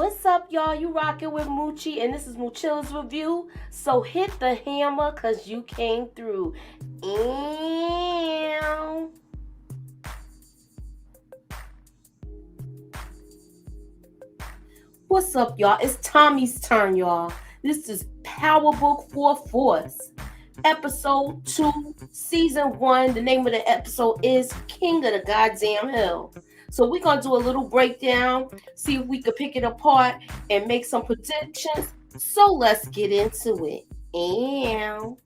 What's up, y'all? You rocking with Moochie, and this is Moochilla's review. So hit the hammer, cause you came through. Ew. What's up, y'all? It's Tommy's turn, y'all. This is Power Book for Force, Episode 2, Season 1. The name of the episode is King of the Goddamn Hill. So we're going to do a little breakdown, see if we could pick it apart and make some predictions. So let's get into it. And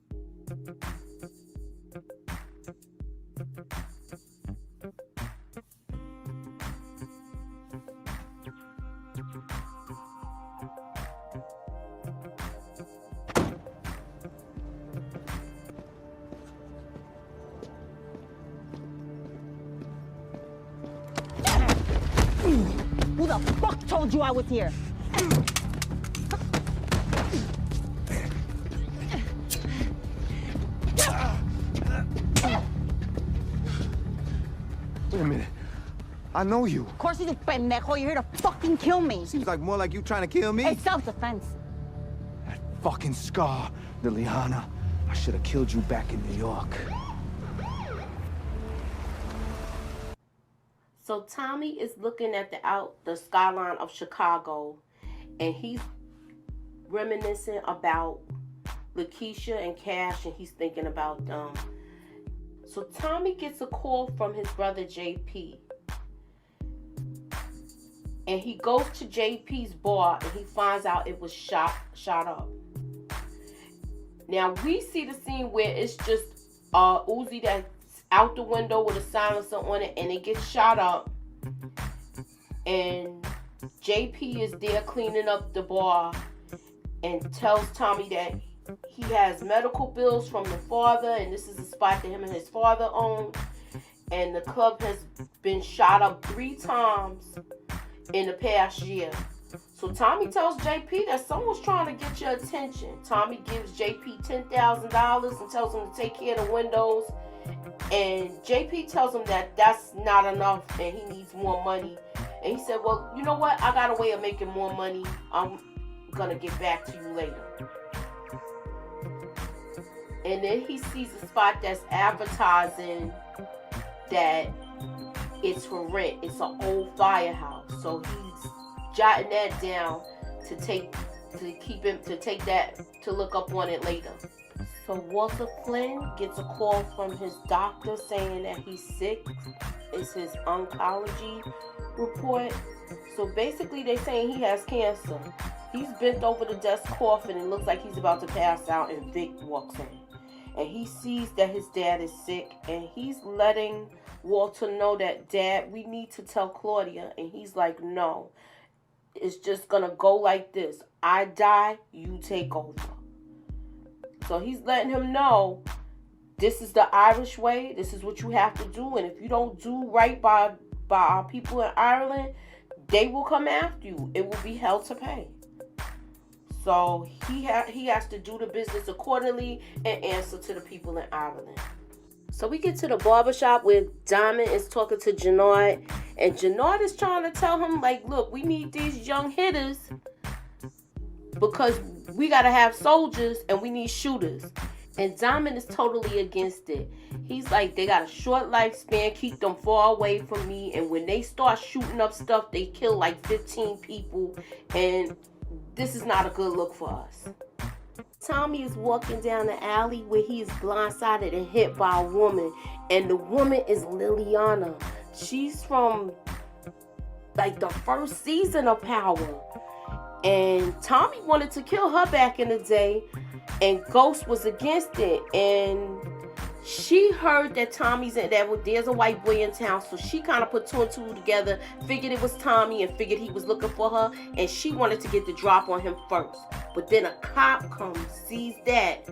Who the fuck told you I was here? Wait a minute. I know you. Of course you do, pendejo. You're here to fucking kill me. Seems like more like you trying to kill me. It's self-defense. That fucking scar, Liliana. I should have killed you back in New York. so Tommy is looking at the skyline of Chicago, and he's reminiscing about Lakeisha and Cash, and he's thinking about them. So Tommy gets a call from his brother JP, and he goes to JP's bar, and he finds out it was shot up. Now we see the scene where it's just Uzi that's out the window with a silencer on it, and it gets shot up, and JP is there cleaning up the bar and tells Tommy that he has medical bills from the father, and this is a spot that him and his father owned, and the club has been shot up 3 times in the past year. So Tommy tells JP that someone's trying to get your attention. Tommy gives JP $10,000 and tells him to take care of the windows, and JP tells him that that's not enough and he needs more money. And he said, well, you know what? I got a way of making more money. I'm gonna get back to you later. And then he sees a spot that's advertising that it's for rent. It's an old firehouse. So he's jotting that down to look up on it later. So Walter Flynn gets a call from his doctor saying that he's sick. It's his oncology report. So basically they're saying he has cancer. He's bent over the desk coughing and looks like he's about to pass out, and Vic walks in. And he sees that his dad is sick, and he's letting Walter know that, Dad, we need to tell Claudia. And he's like, no, it's just gonna go like this. I die, you take over. So he's letting him know this is the Irish way. This is what you have to do. And if you don't do right by our people in Ireland, they will come after you. It will be hell to pay. So he has to do the business accordingly and answer to the people in Ireland. So we get to the barbershop where Diamond is talking to Jannard. And Jannard is trying to tell him, like, look, we need these young hitters because we got to have soldiers and we need shooters. And Diamond is totally against it. He's like, they got a short lifespan, keep them far away from me. And when they start shooting up stuff, they kill like 15 people. And this is not a good look for us. Tommy is walking down the alley where he is blindsided and hit by a woman. And the woman is Liliana. She's from like the first season of Power. And Tommy wanted to kill her back in the day, and Ghost was against it. And she heard that there's a white boy in town, so she kind of put 2 and 2 together, figured it was Tommy, and figured he was looking for her, and she wanted to get the drop on him first. But then a cop comes, sees that,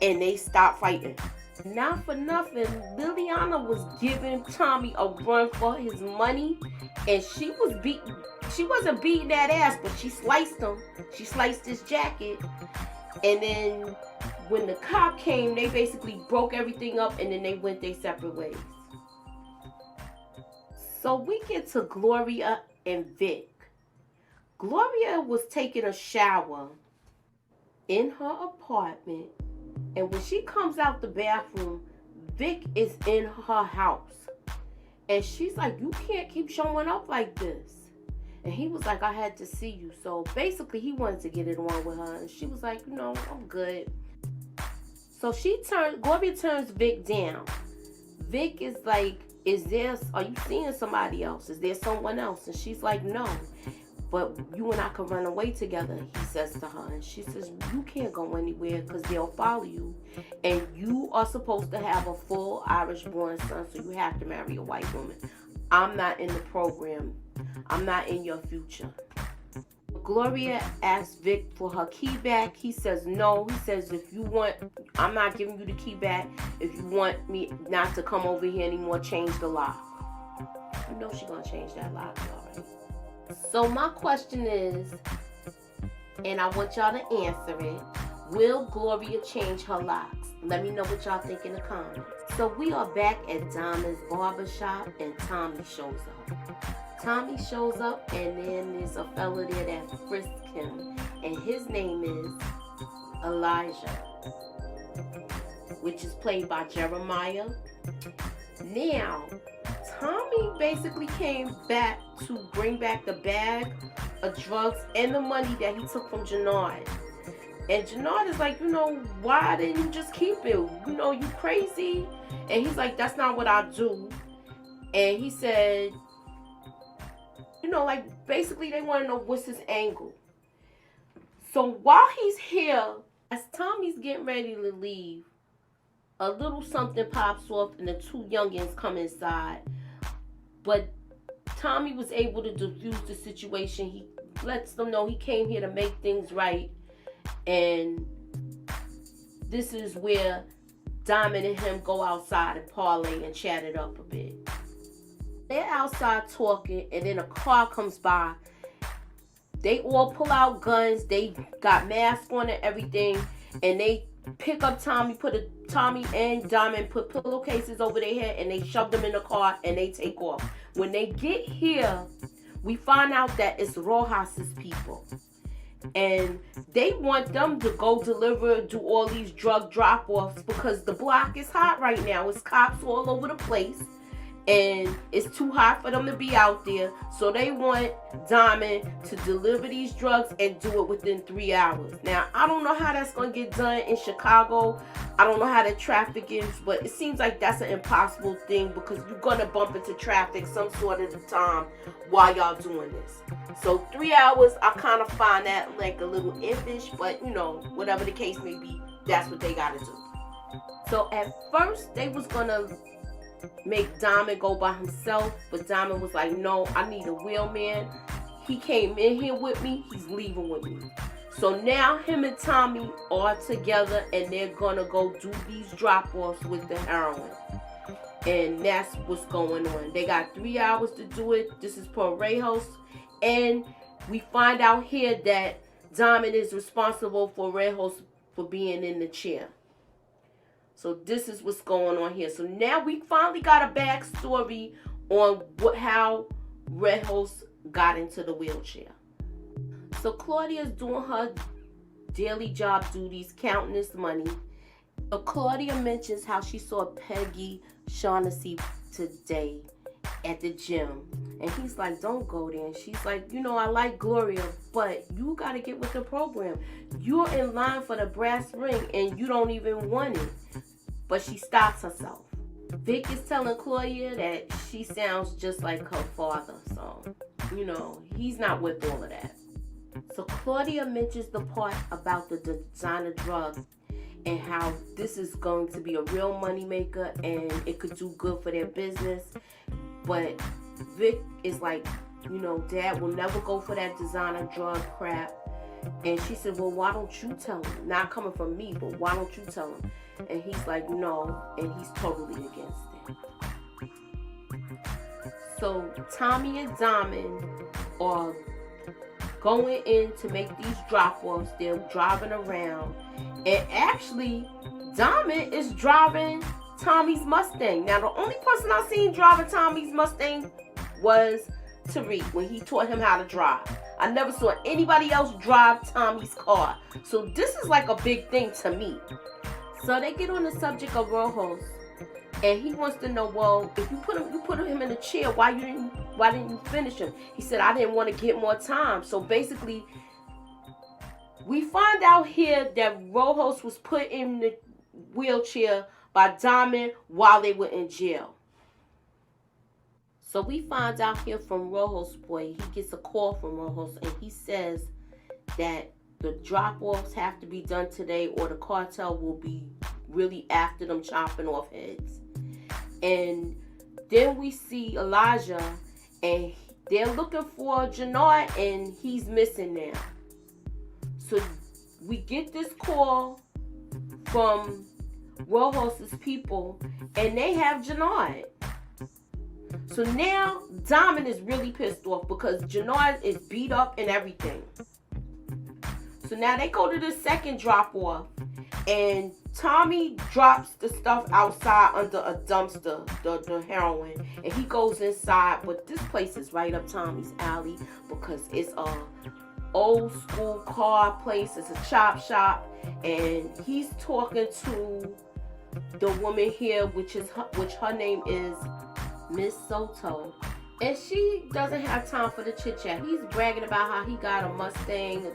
and they stop fighting. Not for nothing, Liliana was giving Tommy a run for his money, and she wasn't beating that ass, but she sliced him. She sliced his jacket, and then when the cop came, they basically broke everything up, and then they went their separate ways. So we get to Gloria and Vic. Gloria was taking a shower in her apartment, and when she comes out the bathroom, Vic is in her house. And she's like, you can't keep showing up like this. And he was like, I had to see you. So basically, he wanted to get it on with her. And she was like, no, I'm good. So Gloria turns Vic down. Vic is like, are you seeing somebody else? Is there someone else? And she's like, no. But you and I can run away together, he says to her. And she says, you can't go anywhere because they'll follow you. And you are supposed to have a full Irish-born son, so you have to marry a white woman. I'm not in the program. I'm not in your future. Gloria asks Vic for her key back. He says no. He says, I'm not giving you the key back. If you want me not to come over here anymore, change the lock. You know she's going to change that lock, all right? So my question is, and I want y'all to answer it, will Gloria change her locks? Let me know what y'all think in the comments. So we are back at Diamond's barbershop, and Tommy shows up. Tommy shows up, and then there's a fella there that frisked him, and his name is Elijah, which is played by Jeremiah. Now, Tommy basically came back to bring back the bag of drugs and the money that he took from Jannard. And Jannard is like, why didn't you just keep it? You crazy. And he's like, that's not what I do. And he said, basically they want to know what's his angle. So while he's here, as Tommy's getting ready to leave, a little something pops off and the two youngins come inside. But Tommy was able to defuse the situation. He lets them know he came here to make things right. And this is where Diamond and him go outside and parlay and chat it up a bit. They're outside talking, and then a car comes by. They all pull out guns. They got masks on and everything. And they pick up Tommy, Tommy and Diamond put pillowcases over their head, and they shove them in the car, and they take off. When they get here, we find out that it's Rojas's people. And they want them to go do all these drug drop-offs because the block is hot right now. It's cops all over the place. And it's too hot for them to be out there. So they want Diamond to deliver these drugs and do it within 3 hours. Now, I don't know how that's going to get done in Chicago. I don't know how the traffic is. But it seems like that's an impossible thing because you're going to bump into traffic some sort of the time while y'all doing this. So 3 hours, I kind of find that like a little iffish. But, whatever the case may be, that's what they got to do. So at first, they was going to make Diamond go by himself, but Diamond was like, no, I need a wheelman. He came in here with me, he's leaving with me. So now him and Tommy are together, and they're gonna go do these drop-offs with the heroin. And that's what's going on. They got 3 hours to do it. This is per Rejos. And we find out here that Diamond is responsible for Rejos for being in the chair. So this is what's going on here. So now we finally got a backstory on how Rejos got into the wheelchair. So Claudia's doing her daily job duties, counting this money. So Claudia mentions how she saw Peggy Shaughnessy today at the gym. And he's like, don't go there. And she's like, I like Gloria, but you got to get with the program. You're in line for the brass ring and you don't even want it. But she stops herself. Vic is telling Claudia that she sounds just like her father. So, he's not with all of that. So Claudia mentions the part about the designer drug and how this is going to be a real moneymaker and it could do good for their business. But Vic is like, Dad will never go for that designer drug crap. And she said, well, why don't you tell him? Not coming from me, but why don't you tell him? And he's like, no, and he's totally against it. So Tommy and Diamond are going in to make these drop-offs. They're driving around. And actually, Diamond is driving Tommy's Mustang. Now, the only person I seen driving Tommy's Mustang was Tariq when he taught him how to drive. I never saw anybody else drive Tommy's car. So this is like a big thing to me. So they get on the subject of Rojos, and he wants to know, well, if you put him in a chair, why didn't you finish him? He said, I didn't want to get more time. So basically, we find out here that Rojos was put in the wheelchair by Diamond while they were in jail. So we find out here from Rojos' boy, he gets a call from Rojos, and he says that the drop-offs have to be done today or the cartel will be really after them, chopping off heads. And then we see Elijah, and they're looking for Jannard, and he's missing now. So we get this call from Rojos' people, and they have Jannard. So now Diamond is really pissed off because Jannard is beat up and everything. So now they go to the second drop off, and Tommy drops the stuff outside under a dumpster, the heroin, and he goes inside. But this place is right up Tommy's alley because it's a old school car place. It's a chop shop, and he's talking to the woman here, which her name is Miss Soto, and she doesn't have time for the chit chat. He's bragging about how he got a Mustang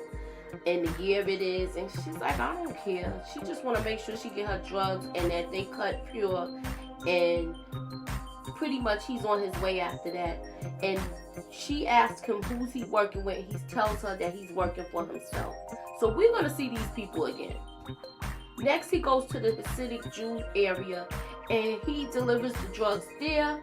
and the year it is, and she's like, I don't care. She just want to make sure she get her drugs and that they cut pure, and pretty much he's on his way after that. And she asks him who's he working with. He tells her that he's working for himself. So we're gonna see these people again. Next, he goes to the Hasidic Jew area, and he delivers the drugs there.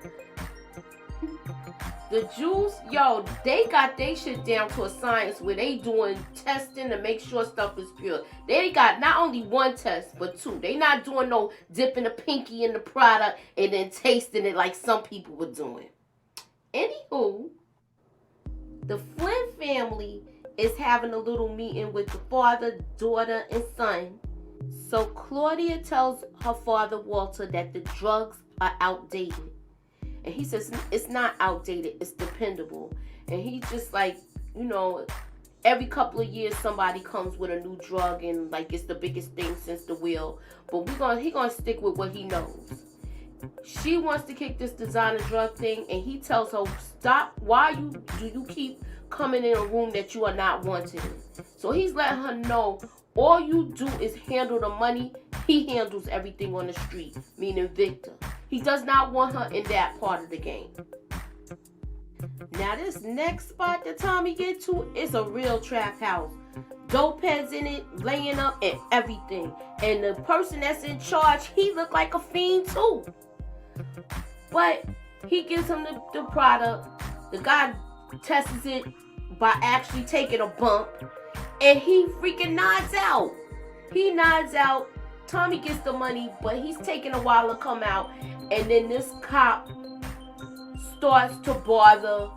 The Jews, yo, they got their shit down to a science where they doing testing to make sure stuff is pure. They got not only one test, but two. They not doing no dipping a pinky in the product and then tasting it like some people were doing. Anywho, the Flynn family is having a little meeting with the father, daughter, and son. So Claudia tells her father, Walter, that the drugs are outdated. And he says it's not outdated, it's dependable. And he just like, you know, every couple of years somebody comes with a new drug and like it's the biggest thing since the wheel. But he gonna stick with what he knows. She wants to kick this designer drug thing, and he tells her, stop. Why do you keep coming in a room that you are not wanted in? So he's letting her know all you do is handle the money. He handles everything on the street, meaning Victor. He does not want her in that part of the game. Now this next spot that Tommy get to is a real trap house. Dope heads in it, laying up and everything. And the person that's in charge, he looked like a fiend too. But he gives him the product. The guy tests it by actually taking a bump. And he freaking nods out. He nods out. Tommy gets the money, but he's taking a while to come out. And then this cop starts to bother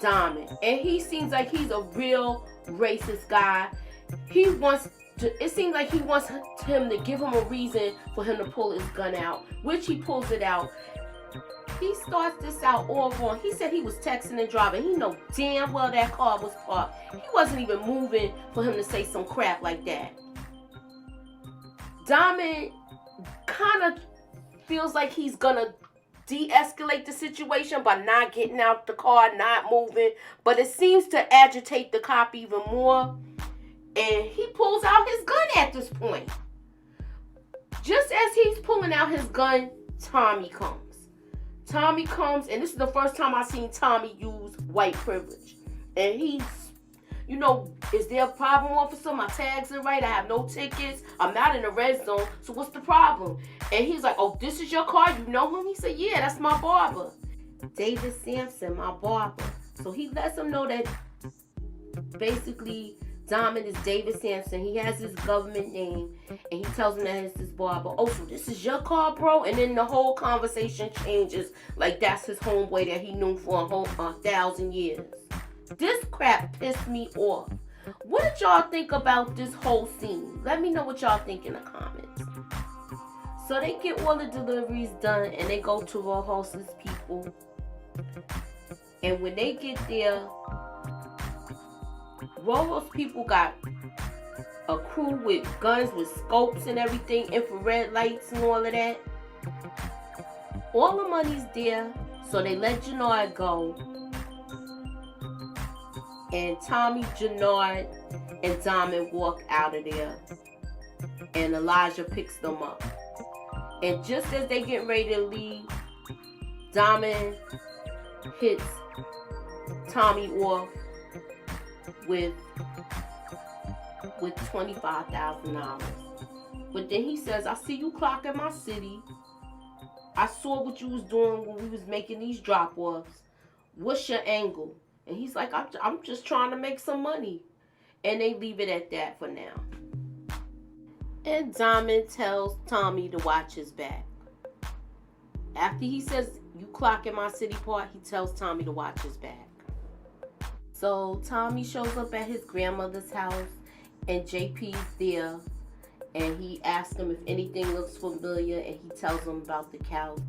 Diamond. And he seems like he's a real racist guy. It seems like he wants him to give him a reason for him to pull his gun out, which he pulls it out. He starts this out all wrong. He said he was texting and driving. He know damn well that car was parked. He wasn't even moving for him to say some crap like that. Diamond kind of feels like he's gonna de-escalate the situation by not getting out the car, not moving, but it seems to agitate the cop even more, and he pulls out his gun at this point. Just as he's pulling out his gun, Tommy comes, and this is the first time I've seen Tommy use white privilege, and he's, you know, is there a problem, officer? My tags are right. I have no tickets. I'm not in the red zone. So what's the problem? And he's like, oh, this is your car? You know him? He said, yeah, that's my barber. David Sampson, my barber. So he lets him know that basically Diamond is David Sampson. He has his government name. And he tells him that it's his barber. Oh, so this is your car, bro? And then the whole conversation changes. Like that's his homeboy that he knew for 1,000 years. This crap pissed me off. What did y'all think about this whole scene? Let me know what y'all think in the comments. So they get all the deliveries done and they go to Rojos' people. And when they get there, Rojos people got a crew with guns with scopes and everything, infrared lights and all of that. All the money's there, so they let Jannard go. And Tommy, Jannard, and Diamond walk out of there. And Elijah picks them up. And just as they get ready to leave, Diamond hits Tommy off with $25,000. But then he says, I see you clocking my city. I saw what you was doing when we was making these drop-offs. What's your angle? And he's like, I'm just trying to make some money. And they leave it at that for now. And Diamond tells Tommy to watch his back. After he says, you clocking my city part, he tells Tommy to watch his back. So Tommy shows up at his grandmother's house, and JP's there, and he asks him if anything looks familiar, and he tells him about the couch.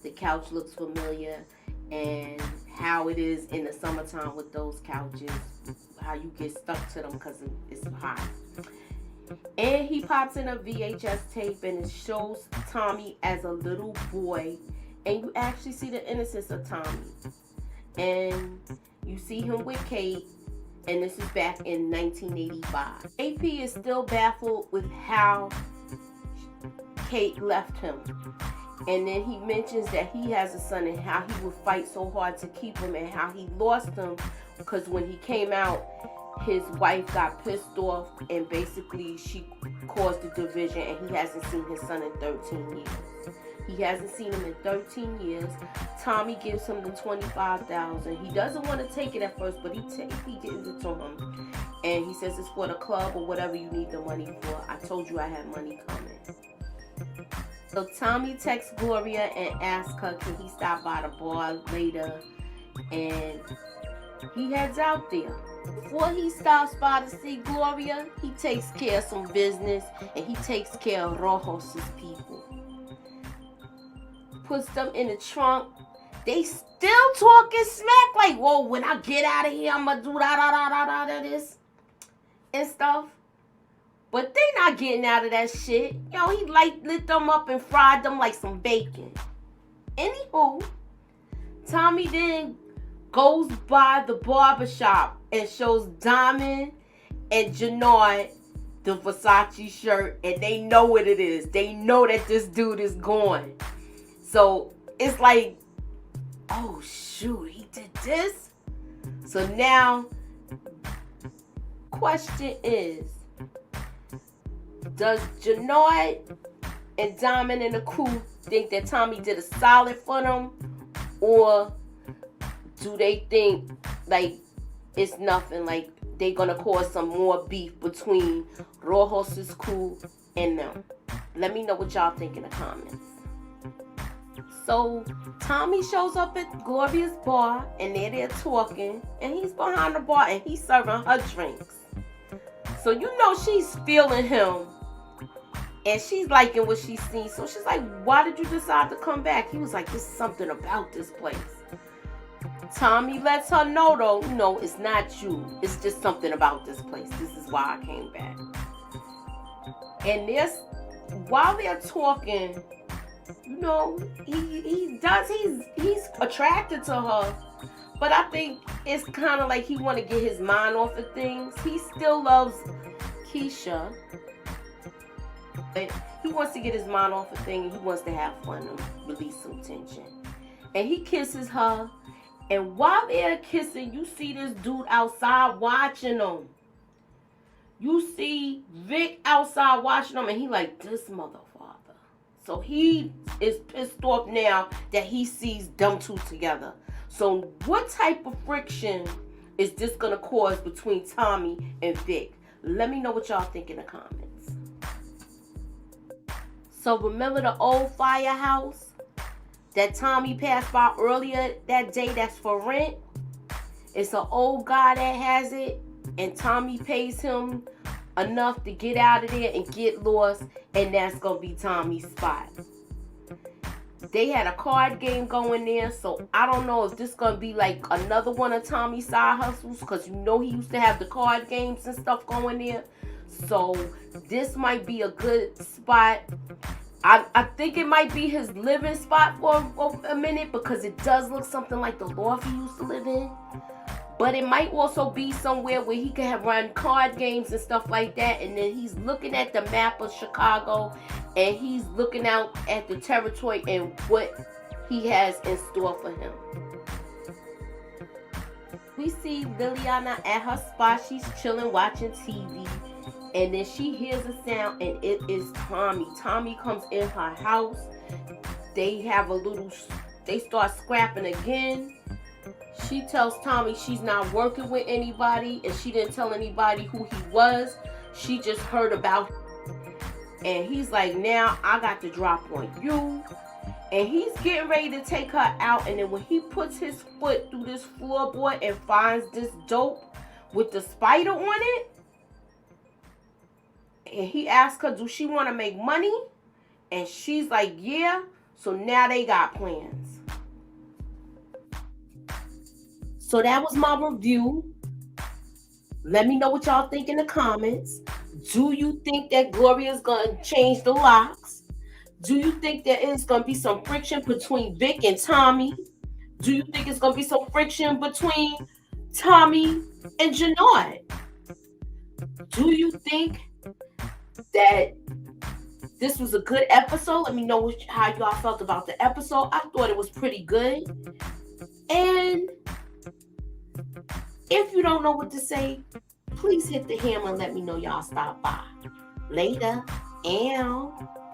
The couch looks familiar, and how it is in the summertime with those couches, how you get stuck to them because it's hot. And he pops in a VHS tape, and it shows Tommy as a little boy, and you actually see the innocence of Tommy. And you see him with Kate, and this is back in 1985. AP is still baffled with how Kate left him. And then he mentions that he has a son and how he would fight so hard to keep him, and how he lost him because when he came out, his wife got pissed off and basically she caused the division, and he hasn't seen his son in 13 years. He hasn't seen him in 13 years. Tommy gives him the $25,000. He doesn't want to take it at first, but he gives it to him. And he says it's for the club or whatever you need the money for. I told you I had money coming. So Tommy texts Gloria and asks her, can he stop by the bar later? And he heads out there. Before he stops by to see Gloria, he takes care of some business, and he takes care of Rojos' people. Puts them in the trunk. They still talking smack like, whoa, when I get out of here, I'm gonna do da this and stuff. But they not getting out of that shit. Yo, he lit them up and fried them like some bacon. Anywho, Tommy then goes by the barbershop and shows Diamond and Jannard the Versace shirt, and they know what it is. They know that this dude is gone. So it's like, oh shoot, he did this? So now, question is, does Jannard and Diamond and the crew think that Tommy did a solid for them? Or do they think like it's nothing, like they gonna cause some more beef between Rojos' crew and them? Let me know what y'all think in the comments. So Tommy shows up at Gloria's bar, and they're there talking, and he's behind the bar and he's serving her drinks. So you know she's feeling him, and she's liking what she's seen. So she's like, why did you decide to come back? He was like, there's something about this place. Tommy lets her know though, no, it's not you. It's just something about this place. This is why I came back. And while they're talking, you know, he's attracted to her, but I think it's kind of like he want to get his mind off of things. He still loves Keisha, but he wants to get his mind off of things, and he wants to have fun and release some tension. And he kisses her, and while they're kissing, you see this dude outside watching them. You see Vic outside watching them, and he like, this motherfucker. So he is pissed off now that he sees them two together. So what type of friction is this going to cause between Tommy and Vic? Let me know what y'all think in the comments. So remember the old firehouse that Tommy passed by earlier that day that's for rent? It's an old guy that has it, and Tommy pays him enough to get out of there and get lost, and that's gonna be Tommy's spot. They had a card game going there, so I don't know if this gonna be like another one of Tommy's side hustles, because you know he used to have the card games and stuff going there. So this might be a good spot. I think it might be his living spot for a minute, because it does look something like the loft he used to live in. But it might also be somewhere where he can have run card games and stuff like that. And then he's looking at the map of Chicago, and he's looking out at the territory and what he has in store for him. We see Liliana at her spot. She's chilling, watching TV. And then she hears a sound, and it is Tommy. Tommy comes in her house. They start scrapping again. She tells Tommy she's not working with anybody, and she didn't tell anybody who he was. She just heard about him. And he's like, now I got to drop on you. And he's getting ready to take her out. And then when he puts his foot through this floorboard and finds this dope with the spider on it, and he asks her, do she want to make money? And she's like, yeah. So now they got plans. So that was my review. Let me know what y'all think in the comments. Do you think that Gloria's going to change the locks? Do you think there is going to be some friction between Vic and Tommy? Do you think it's going to be some friction between Tommy and Jannard? Do you think that this was a good episode? Let me know how y'all felt about the episode. I thought it was pretty good. And if you don't know what to say, please hit the hammer and let me know y'all stop by. Later. Ow.